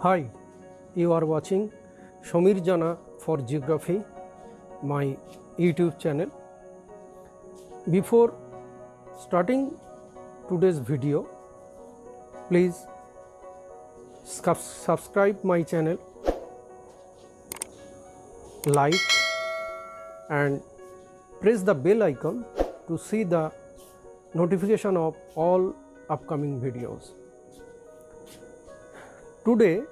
Hi, you are watching Shomir Jana for Geography, my YouTube channel. Before starting today's video, please subscribe my channel, like and press the bell icon to see the notification of all upcoming videos. Today,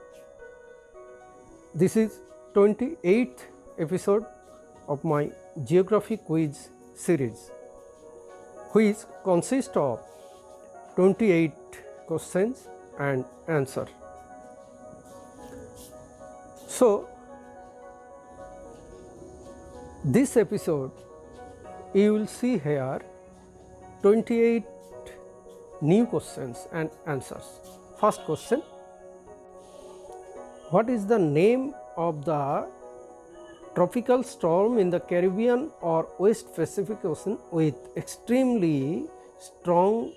this is 28th episode of my geography quiz series, which consists of 28 questions and answer. So, this episode you will see here 28 new questions and answers. First question: what is the name of the tropical storm in the Caribbean or West Pacific Ocean with extremely strong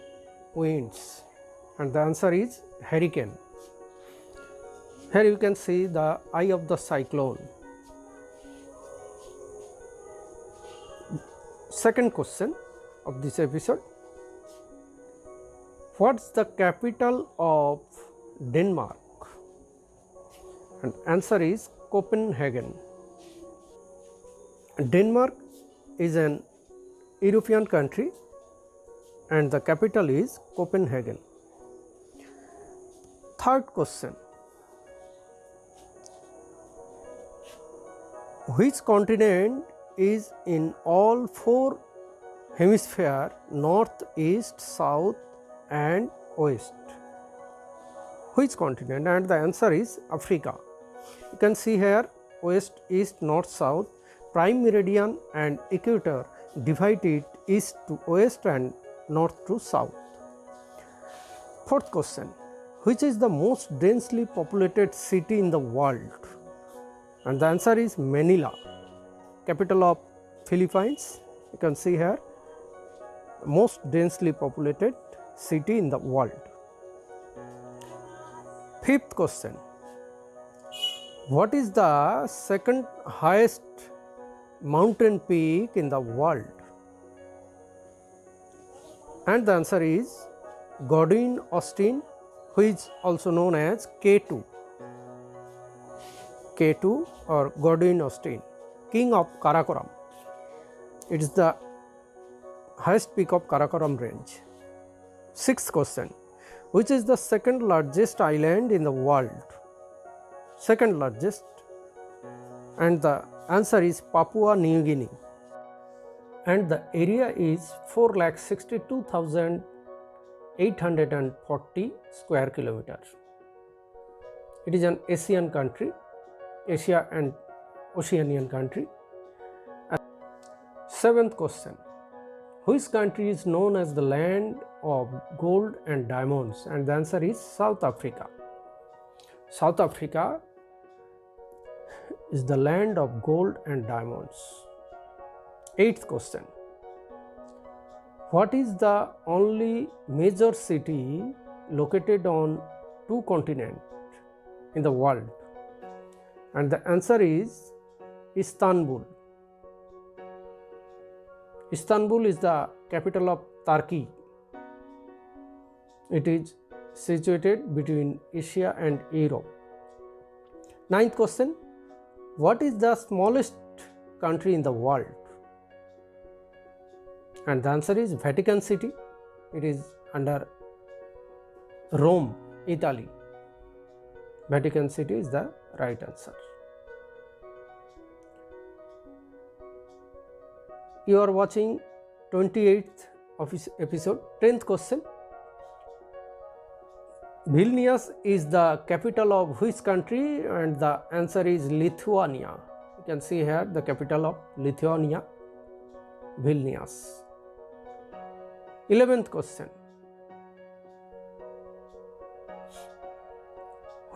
winds? And the answer is hurricane. Here you can see the eye of the cyclone. Second question of this episode: what's the capital of Denmark? And answer is Copenhagen. Denmark is an European country and the capital is Copenhagen. Third question: which continent is in all four hemispheres, north, east, south and west? Which continent? And the answer is Africa. You can see here west, east, north, south, prime meridian and equator divide it east to west and north to south. Fourth question: which is the most densely populated city in the world? And the answer is Manila, capital of Philippines. You can see here most densely populated city in the world. Fifth question: what is the second highest mountain peak in the world? And the answer is Godin-Austen, which is also known as K2. K2 or Godin-Austen, king of Karakoram. It is the highest peak of Karakoram range. Sixth question: which is the second largest island in the world? Second largest, and the answer is Papua New Guinea, and the area is 4,62,840 square kilometers. It is an Asian country, Asia and Oceanian country. Seventh question: which country is known as the land of gold and diamonds? And the answer is South Africa. South Africa is the land of gold and diamonds. Eighth question: what is the only major city located on two continents in the world? And the answer is Istanbul. Istanbul is the capital of Turkey. It is situated between Asia and Europe. Ninth question: what is the smallest country in the world? And the answer is Vatican City. It is under Rome, Italy. Vatican City is the right answer. You are watching 28th episode. 10th question: Vilnius is the capital of which country? And the answer is Lithuania. You can see here the capital of Lithuania, Vilnius. 11th question: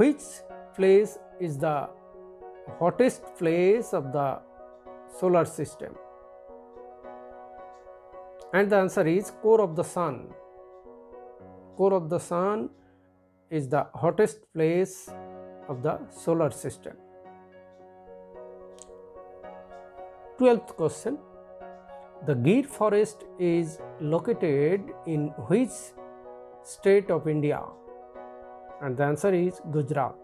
which place is the hottest place of the solar system? And the answer is core of the sun. Core of the sun is the hottest place of the solar system. 12th question. The Gir forest is located in which state of India? And the answer is Gujarat.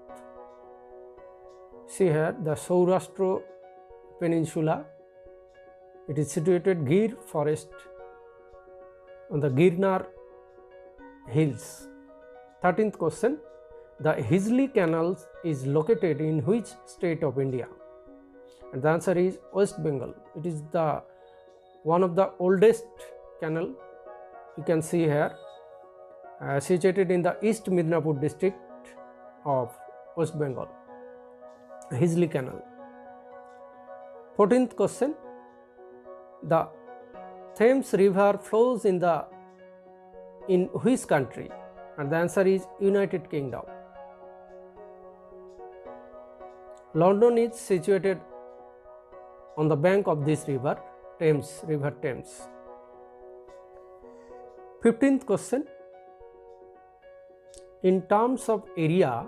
See here, the Saurashtra Peninsula, it is situated Gir forest on the Girnar hills. 13th question. The Hijli Canal is located in which state of India? And the answer is West Bengal. It is the one of the oldest canal, you can see here, situated in the East Midnapur district of West Bengal, Hijli Canal. 14th question. The Thames River flows in which country? And the answer is United Kingdom. London is situated on the bank of this river, River Thames. 15th question. In terms of area,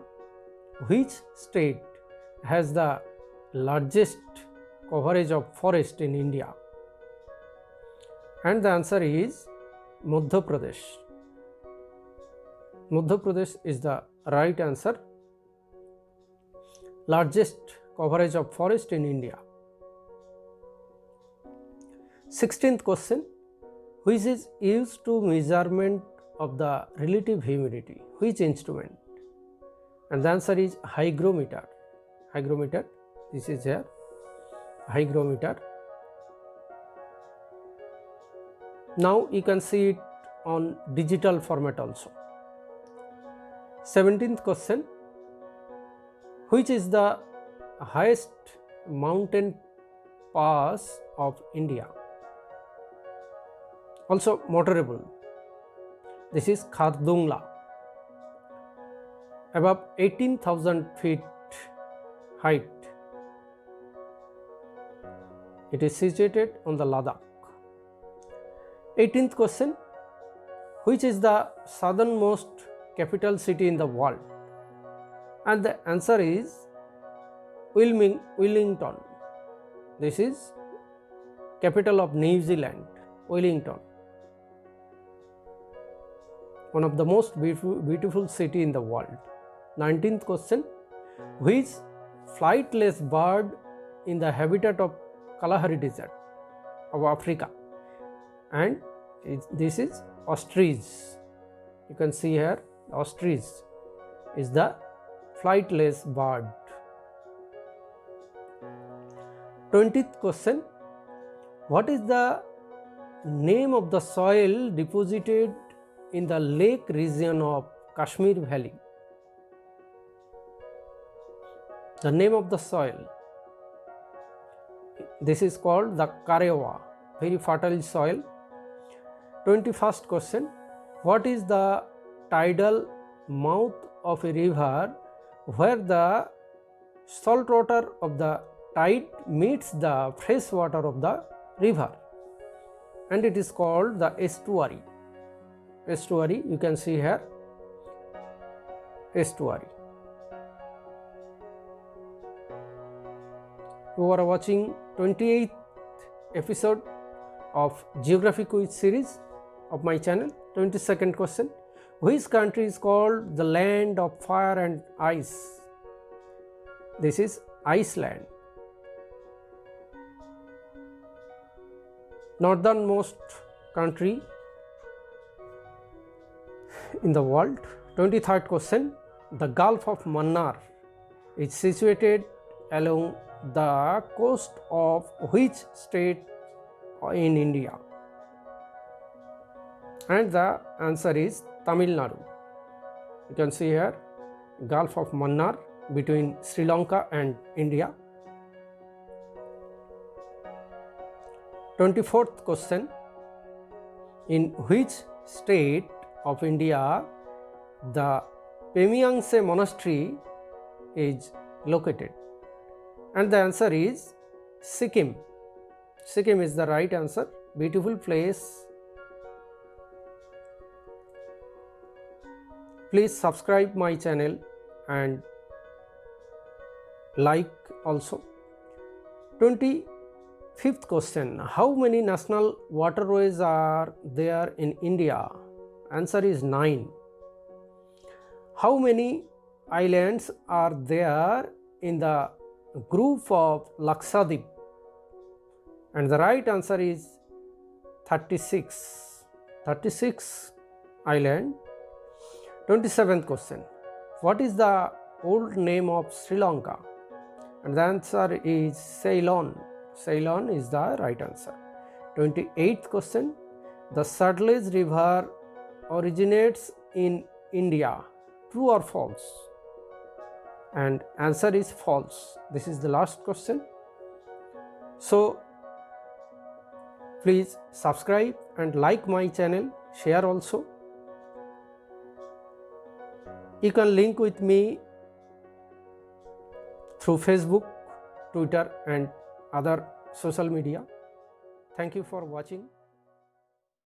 which state has the largest coverage of forest in India? And the answer is Madhya Pradesh. Madhya Pradesh is the right answer. Largest coverage of forest in India. 16th question. Which is used to measurement of the relative humidity? Which instrument? And the answer is hygrometer. Hygrometer, this is here, hygrometer. Now you can see it on digital format also. 17th question. Which is the highest mountain pass of India? Also motorable. This is Khardungla, above 18,000 feet height. It is situated on the Ladakh. 18th question. Which is the southernmost capital city in the world? And the answer is Wellington. This is capital of New Zealand, Wellington. One of the most beautiful city in the world. 19th question. Which flightless bird in the habitat of Kalahari Desert of Africa? And this is ostrich. You can see here, ostrich is the flightless bird. 20th question. What is the name of the soil deposited in the lake region of Kashmir Valley? The name of the soil. This is called the Karewa, very fertile soil. 21st question. What is the tidal mouth of a river where the salt water of the tide meets the fresh water of the river? And it is called the estuary. Estuary, you can see here, estuary. You are watching 28th episode of Geography Quiz series of my channel. 22nd question. Which country is called the land of fire and ice? This is Iceland. Northernmost country in the world. 23rd question. The Gulf of Mannar is situated along the coast of which state in India? And the answer is Tamil Nadu. You can see here Gulf of Mannar between Sri Lanka and India. 24th question. In which state of India the Pemyangse monastery is located? And the answer is Sikkim. Sikkim is the right answer. Beautiful place. Please subscribe my channel and like also. 25th question, how many national waterways are there in India? Answer is 9. How many islands are there in the group of Lakshadweep? And the right answer is 36. 36 island. 27th question, what is the old name of Sri Lanka? And the answer is Ceylon. Ceylon is the right answer. 28th question, the Sutlej river originates in India. True or false? And answer is false. This is the last question. So please subscribe and like my channel, share also. You can link with me through Facebook, Twitter and other social media. Thank you for watching.